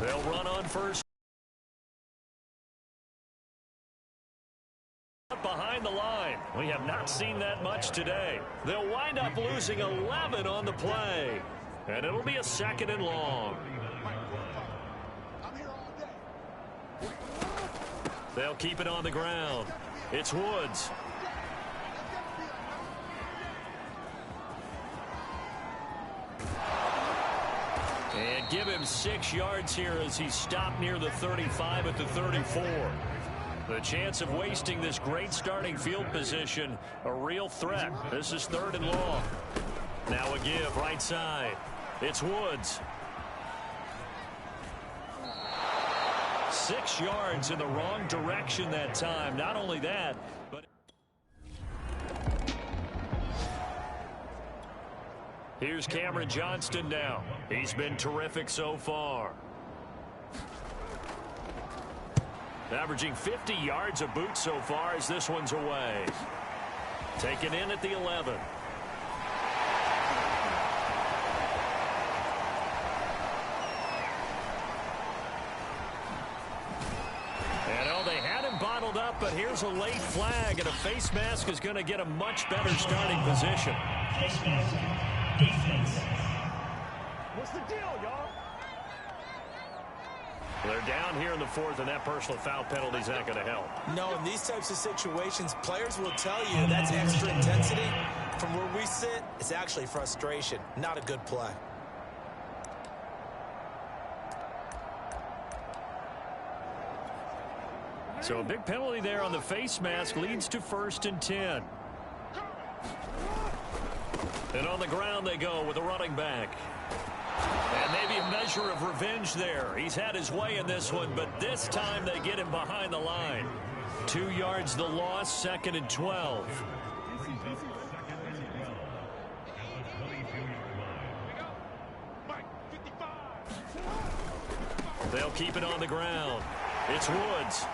They'll run on first. Behind the line. We have not seen that much today. They'll wind up losing 11 on the play. And it'll be a 2nd and long. They'll keep it on the ground. It's Woods. And give him 6 yards here as he stopped near the 35 at the 34. The chance of wasting this great starting field position, a real threat. This is 3rd and long. Now a give right side. It's Woods. 6 yards in the wrong direction that time. Not only that, but here's Cameron Johnston now. He's been terrific so far. Averaging 50 yards a boot so far as this one's away. Taken in at the 11. Up, but here's a late flag, and a face mask is going to get a much better starting position. Face mask, defense. What's the deal, y'all? They're down here in the 4th, and that personal foul penalty is not going to help. No, in these types of situations, players will tell you that's extra intensity. From where we sit, it's actually frustration, not a good play. So a big penalty there on the face mask leads to 1st and 10. And on the ground they go with a running back. And maybe a measure of revenge there. He's had his way in this one, but this time they get him behind the line. 2 yards the loss, 2nd and 12. They'll keep it on the ground. It's Woods.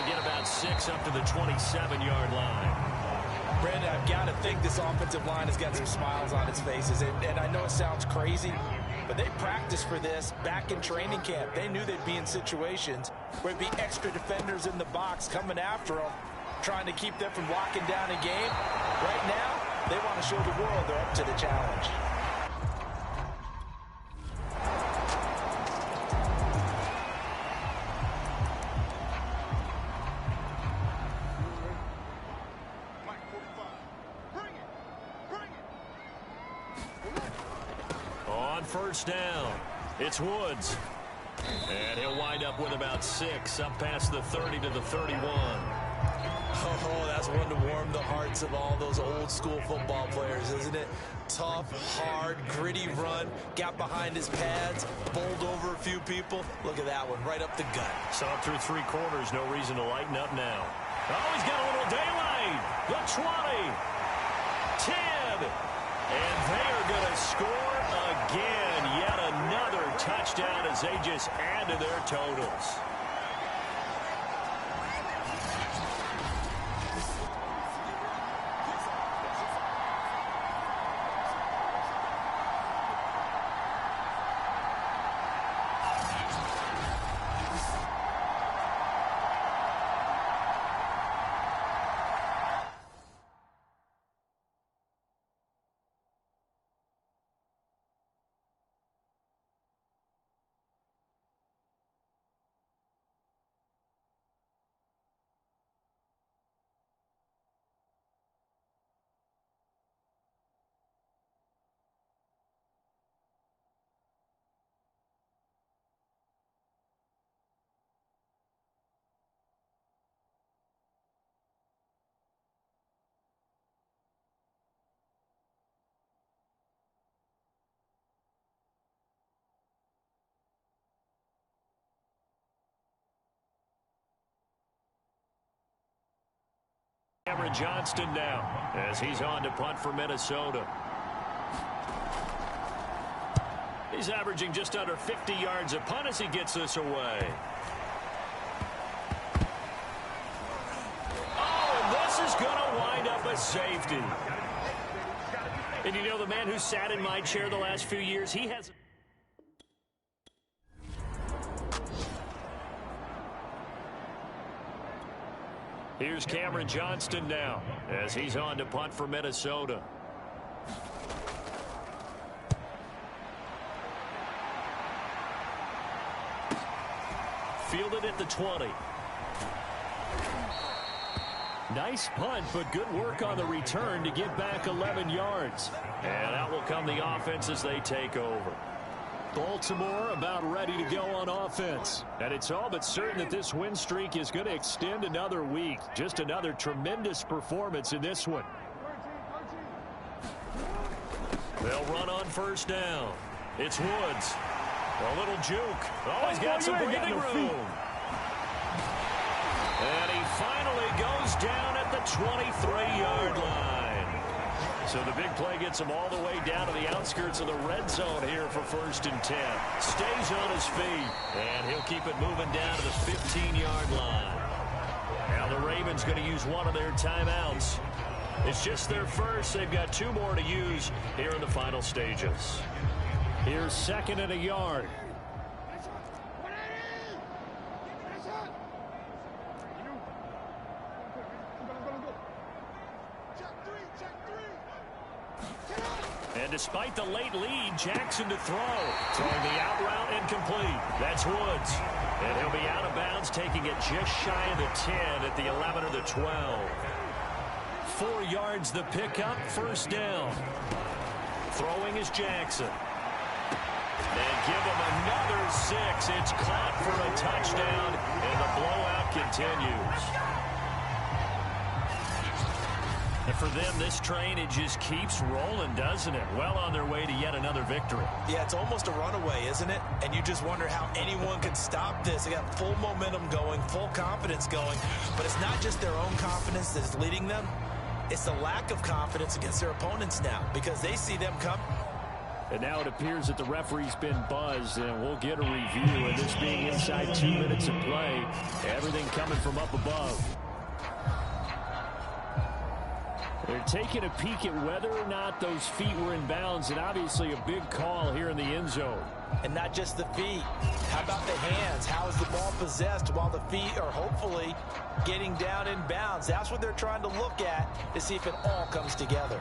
Get about 6 up to the 27-yard line. Brandon, I've got to think this offensive line has got some smiles on its faces. And I know it sounds crazy, but they practiced for this back in training camp. They knew they'd be in situations where it'd be extra defenders in the box coming after them, trying to keep them from locking down a game. Right now, they want to show the world they're up to the challenge. First down. It's Woods. And he'll wind up with about 6 up past the 30 to the 31. Oh, that's one to warm the hearts of all those old school football players, isn't it? Tough, hard, gritty run. Got behind his pads, bowled over a few people. Look at that one, right up the gut. Saw through 3 quarters, no reason to lighten up now. Oh, he's got a little daylight. The 20. 10. And they are going to score again. Yet another touchdown as they just add to their totals. Cameron Johnston now as he's on to punt for Minnesota. He's averaging just under 50 yards a punt as he gets this away. Oh, and this is going to wind up a safety. And you know, the man who sat in my chair the last few years, he has... Here's Cameron Johnston now as he's on to punt for Minnesota. Fielded at the 20. Nice punt, but good work on the return to get back 11 yards. And out will come the offense as they take over. Baltimore about ready to go on offense. And it's all but certain that this win streak is going to extend another week. Just another tremendous performance in this one. They'll run on first down. It's Woods. A little juke. Oh, he's got some breathing room. And he finally goes down at the 23-yard line. So the big play gets him all the way down to the outskirts of the red zone here for 1st and 10. Stays on his feet, and he'll keep it moving down to the 15-yard line. Now the Ravens going to use one of their timeouts. It's just their first. They've got 2 more to use here in the final stages. Here's 2nd and a yard. And despite the late lead, Jackson to throw. Throwing the out route incomplete. That's Woods. And he'll be out of bounds, taking it just shy of the 10 at the 11 or the 12. 4 yards the pickup, 1st down. Throwing is Jackson. And give him another 6. It's caught for a touchdown, and the blowout continues. And for them, this train, it just keeps rolling, doesn't it? Well on their way to yet another victory. Yeah, it's almost a runaway, isn't it? And you just wonder how anyone can stop this. They got full momentum going, full confidence going. But it's not just their own confidence that's leading them. It's the lack of confidence against their opponents now because they see them come. And now it appears that the referee's been buzzed, and we'll get a review. And this being inside 2 minutes of play, everything coming from up above. They're taking a peek at whether or not those feet were in bounds, and obviously a big call here in the end zone. And not just the feet. How about the hands? How is the ball possessed while the feet are hopefully getting down in bounds? That's what they're trying to look at to see if it all comes together.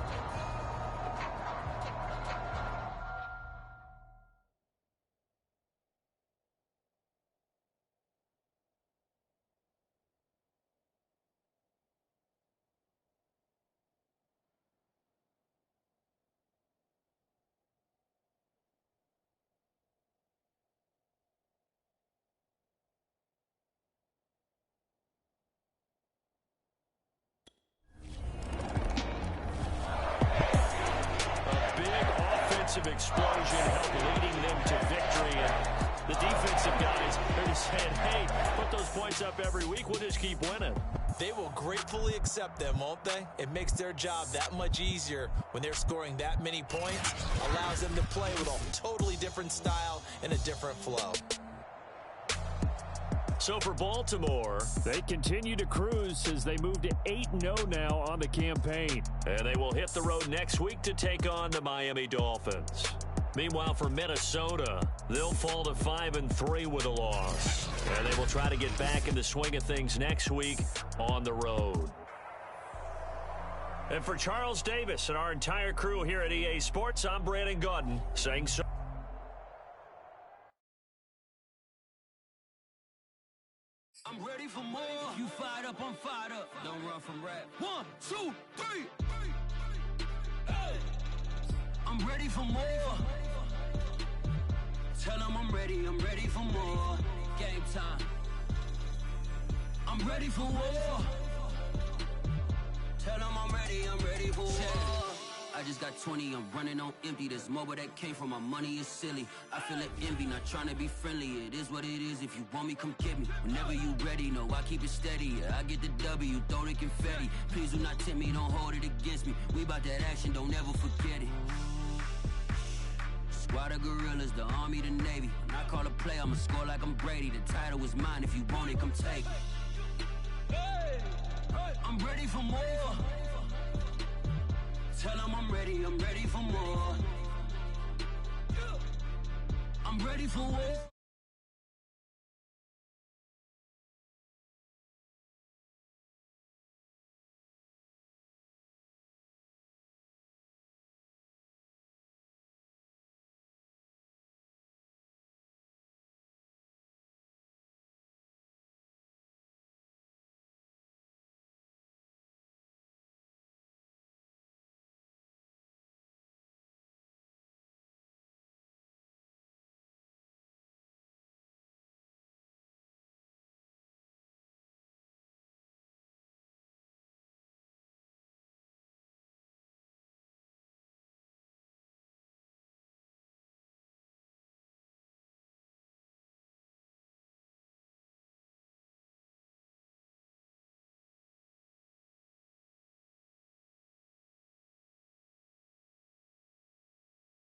Explosion helped leading them to victory, and the defensive guys are just saying, hey, put those points up every week, we'll just keep winning. They will gratefully accept them, won't they? It makes their job that much easier when they're scoring that many points. Allows them to play with a totally different style and a different flow. So for Baltimore, they continue to cruise as they move to 8-0 now on the campaign. And they will hit the road next week to take on the Miami Dolphins. Meanwhile, for Minnesota, they'll fall to 5-3 with a loss. And they will try to get back in the swing of things next week on the road. And for Charles Davis and our entire crew here at EA Sports, I'm Brandon Gaudin saying so. I'm ready for more. You fired up, I'm fired up. Don't run from rap. 1, 2, 3. Hey. I'm ready for more. Tell them I'm ready for more. Game time. I'm ready for war. Tell them I'm ready for war. I just got 20, I'm running on empty. This mobile that came from my money is silly. I feel it envy, not trying to be friendly. It is what it is, if you want me, come get me. Whenever you ready, no, I keep it steady. Yeah, I get the W, throw the confetti. Please do not tempt me, don't hold it against me. We about that action, don't ever forget it. Squad of gorillas, the army, the navy. When I call a play, I'ma score like I'm Brady. The title is mine, if you want it, come take it. Hey, hey. I'm ready for more. tell them I'm ready for more. I'm ready for war.